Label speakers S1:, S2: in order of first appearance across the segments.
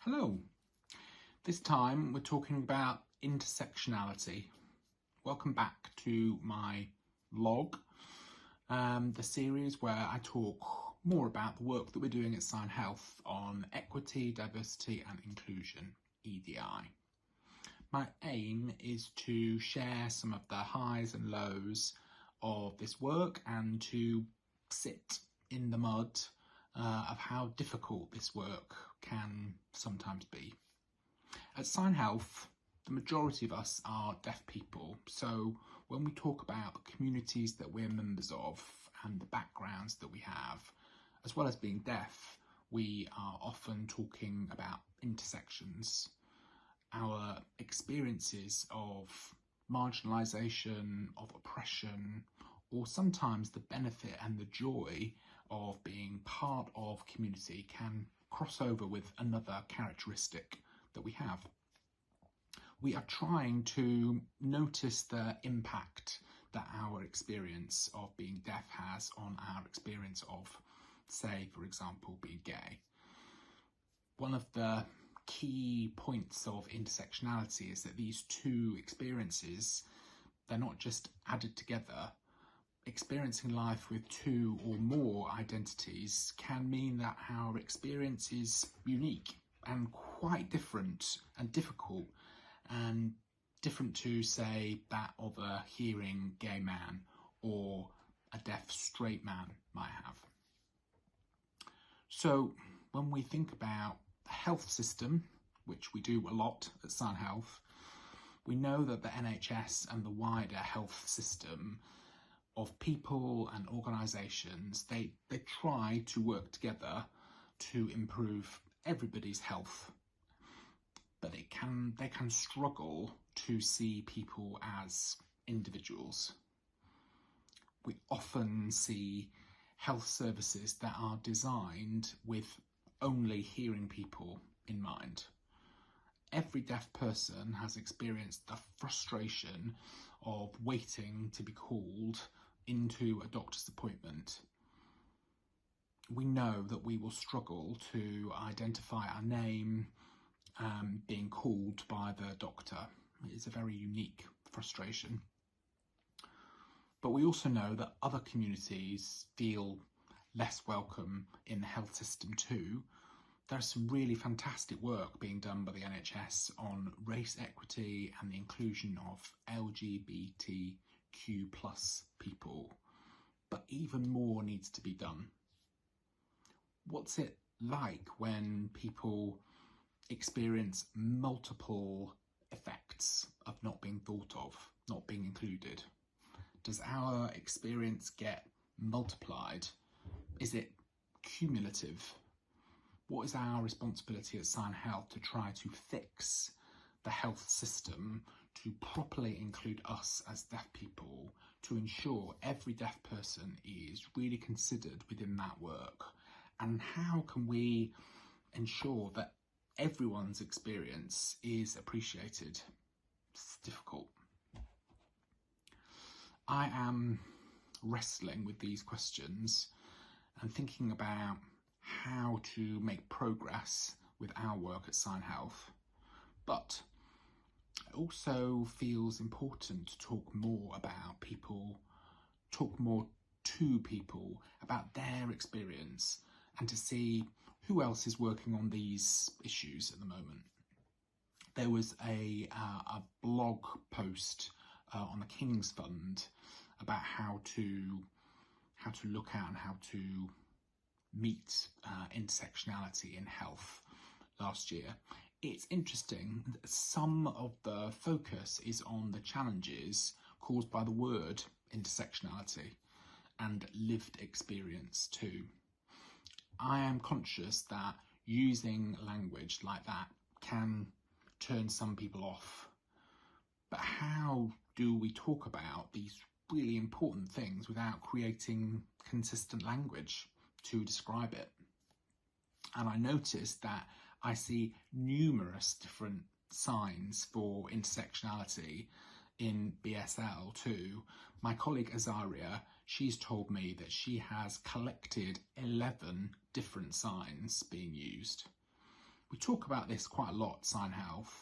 S1: Hello. This time we're talking about intersectionality. Welcome back to my vlog, the series where I talk more about the work that we're doing at SignHealth on equity, diversity and inclusion, EDI. My aim is to share some of the highs and lows of this work and to sit in the mud of how difficult this work can sometimes be. At SignHealth, the majority of us are deaf people, so when we talk about the communities that we're members of and the backgrounds that we have, as well as being deaf, we are often talking about intersections. Our experiences of marginalisation, of oppression, or sometimes the benefit and the joy of being part of community can cross over with another characteristic that we have. We are trying to notice the impact that our experience of being deaf has on our experience of, say, for example, being gay. One of the key points of intersectionality is that these two experiences, they're not just added together. Experiencing life with two or more identities can mean that our experience is unique and quite different and difficult, and different to, say, that of a hearing gay man or a deaf straight man might have. So when we think about the health system, which we do a lot at SignHealth, we know that the NHS and the wider health system of people and organisations, they try to work together to improve everybody's health, but they can struggle to see people as individuals. We often see health services that are designed with only hearing people in mind. Every deaf person has experienced the frustration of waiting to be called into a doctor's appointment. We know that we will struggle to identify our name being called by the doctor. It is a very unique frustration. But we also know that other communities feel less welcome in the health system too. There's some really fantastic work being done by the NHS on race equity and the inclusion of LGBTQ+ people, but even more needs to be done. What's it like when people experience multiple effects of not being thought of, not being included? Does our experience get multiplied? Is it cumulative? What is our responsibility at SignHealth to try to fix the health system to properly include us as deaf people, to ensure every deaf person is really considered within that work? And how can we ensure that everyone's experience is appreciated? It's difficult. I am wrestling with these questions and thinking about how to make progress with our work at SignHealth, but it also feels important to talk more about people, talk more to people about their experience, and to see who else is working on these issues at the moment. There was a blog post on the King's Fund about how to look at and how to meet intersectionality in health last year. It's interesting that some of the focus is on the challenges caused by the word intersectionality and lived experience too. I am conscious that using language like that can turn some people off, but how do we talk about these really important things without creating consistent language to describe it? And I noticed that I see numerous different signs for intersectionality in BSL too. My colleague Azaria, she's told me that she has collected 11 different signs being used. We talk about this quite a lot at SignHealth.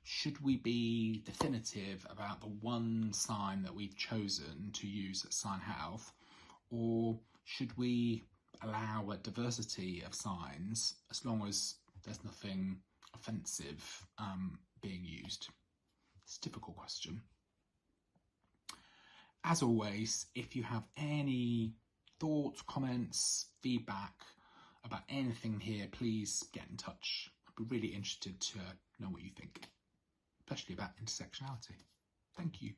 S1: Should we be definitive about the one sign that we've chosen to use at SignHealth, or should we allow a diversity of signs as long as there's nothing offensive being used? It's a difficult question. As always, if you have any thoughts, comments, feedback about anything here, please get in touch. I'd be really interested to know what you think, especially about intersectionality. Thank you.